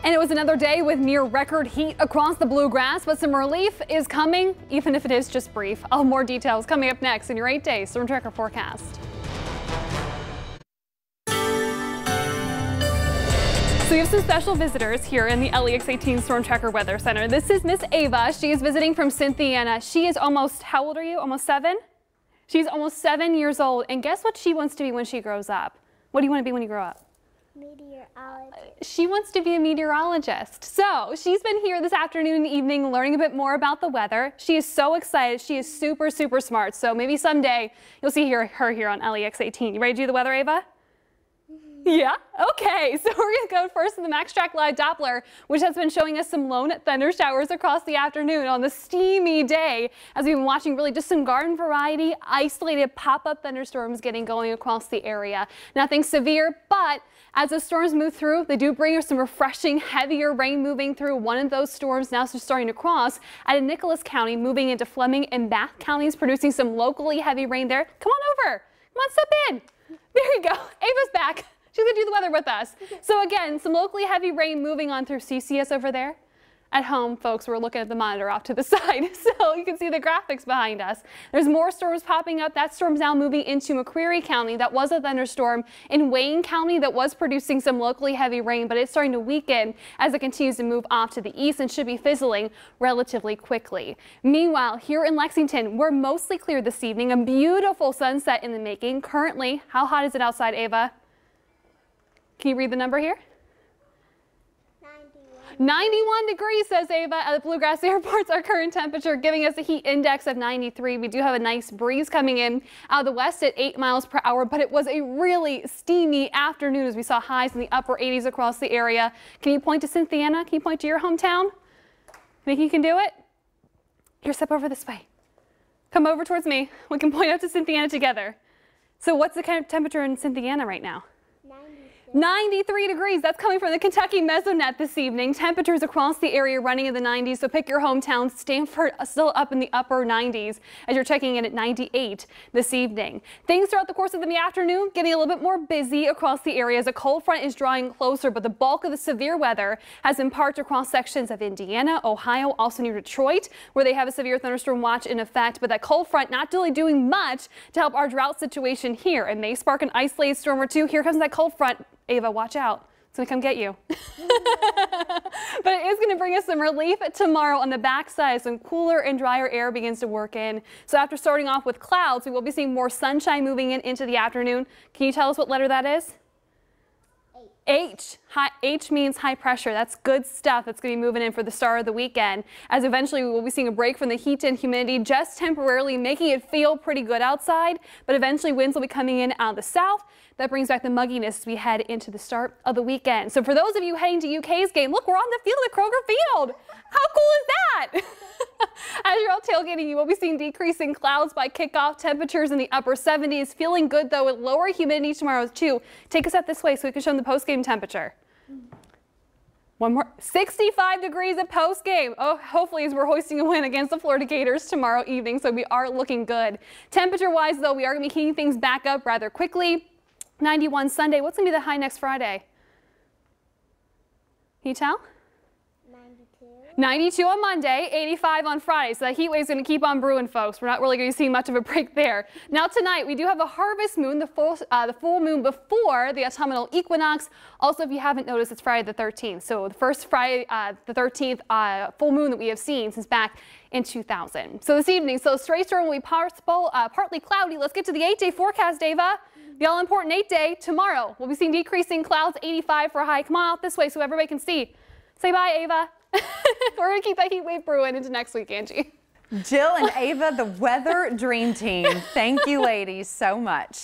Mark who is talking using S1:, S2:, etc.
S1: And it was another day with near record heat across the bluegrass, but some relief is coming, even if it is just brief. All more details coming up next in your 8-day Storm Tracker forecast. So we have some special visitors here in the LEX18 Storm Tracker Weather Center. This is Miss Ava. She is visiting from Cynthiana. She is almost, how old are you? Almost 7? She's almost 7 years old. And guess what she wants to be when she grows up? What do you want to be when you grow up? Meteorologist. She wants to be a meteorologist. So she's been here this afternoon and evening learning a bit more about the weather. She is so excited. She is super, super smart. So maybe someday you'll see her here on LEX18. You ready to do the weather, Ava? Yeah? Okay, so we're going to go first to the MaxTrack Live Doppler, which has been showing us some lone thunder showers across the afternoon on the steamy day, as we've been watching really just some garden variety, isolated pop-up thunderstorms getting going across the area. Nothing severe, but as the storms move through, they do bring us some refreshing, heavier rain moving through. One of those storms now starting to cross out of Nicholas County, moving into Fleming and Bath counties, producing some locally heavy rain there. Come on over. Come on, step in. There you go. Ava's back. She's going to do the weather with us. So again, some locally heavy rain moving on through. So you see us over there? At home, folks, we're looking at the monitor off to the side, so you can see the graphics behind us. There's more storms popping up. That storm's now moving into McCreary County. That was a thunderstorm in Wayne County that was producing some locally heavy rain, but it's starting to weaken as it continues to move off to the east and should be fizzling relatively quickly. Meanwhile, here in Lexington, we're mostly clear this evening. A beautiful sunset in the making. Currently, how hot is it outside, Ava? Can you read the number here? 91 degrees, says Ava, at the Bluegrass Airport's our current temperature, giving us a heat index of 93. We do have a nice breeze coming in out of the west at 8 miles per hour, but it was a really steamy afternoon as we saw highs in the upper 80s across the area. Can you point to Cynthiana? Can you point to your hometown? Think you can do it? Here, step over this way. Come over towards me. We can point out to Cynthiana together. So what's the kind of temperature in Cynthiana right now? 93 degrees. That's coming from the Kentucky Mesonet this evening. Temperatures across the area running in the 90s, so pick your hometown. Stanford still up in the upper 90s as you're checking in at 98 this evening. Things throughout the course of the afternoon getting a little bit more busy across the area as a cold front is drawing closer, but the bulk of the severe weather has been parked across sections of Indiana, Ohio, also near Detroit, where they have a severe thunderstorm watch in effect. But that cold front not really doing much to help our drought situation here. It may spark an isolated storm or two. Here comes that cold front. Ava, watch out. It's going to come get you. But it is going to bring us some relief tomorrow on the backside. Some cooler and drier air begins to work in. So after starting off with clouds, we will be seeing more sunshine moving in into the afternoon. Can you tell us what letter that is? H. H means high pressure. That's good stuff. That's going to be moving in for the start of the weekend, as eventually we will be seeing a break from the heat and humidity just temporarily, making it feel pretty good outside. But eventually winds will be coming in out of the south. That brings back the mugginess as we head into the start of the weekend. So for those of you heading to UK's game, look, we're on the field at Kroger Field. How cool is that? As you're out tailgating, you will be seeing decreasing clouds by kickoff. Temperatures in the upper 70s. Feeling good, though, with lower humidity tomorrow, too. Take a step this way so we can show them the post-game temperature. One more. 65 degrees at post-game. Oh, hopefully as we're hoisting a win against the Florida Gators tomorrow evening, so we are looking good. Temperature-wise, though, we are going to be heating things back up rather quickly. 91 Sunday. What's going to be the high next Friday? Can you tell? 92 on Monday, 85 on Friday. So that heat wave is going to keep on brewing, folks. We're not really going to see much of a break there. Now tonight we do have a harvest moon, the full moon before the autumnal equinox. Also, if you haven't noticed, it's Friday the 13th. So the first Friday, the 13th full moon that we have seen since back in 2000. So this evening, so straight storm will be partly cloudy. Let's get to the 8-day forecast, Ava. The all-important 8-day tomorrow. We'll be seeing decreasing clouds, 85 for a high. Come on out this way so everybody can see. Say bye, Ava. We're going to keep that heat wave brewing into next week, Angie.
S2: Jill and Ava, the weather dream team. Thank you, ladies, so much.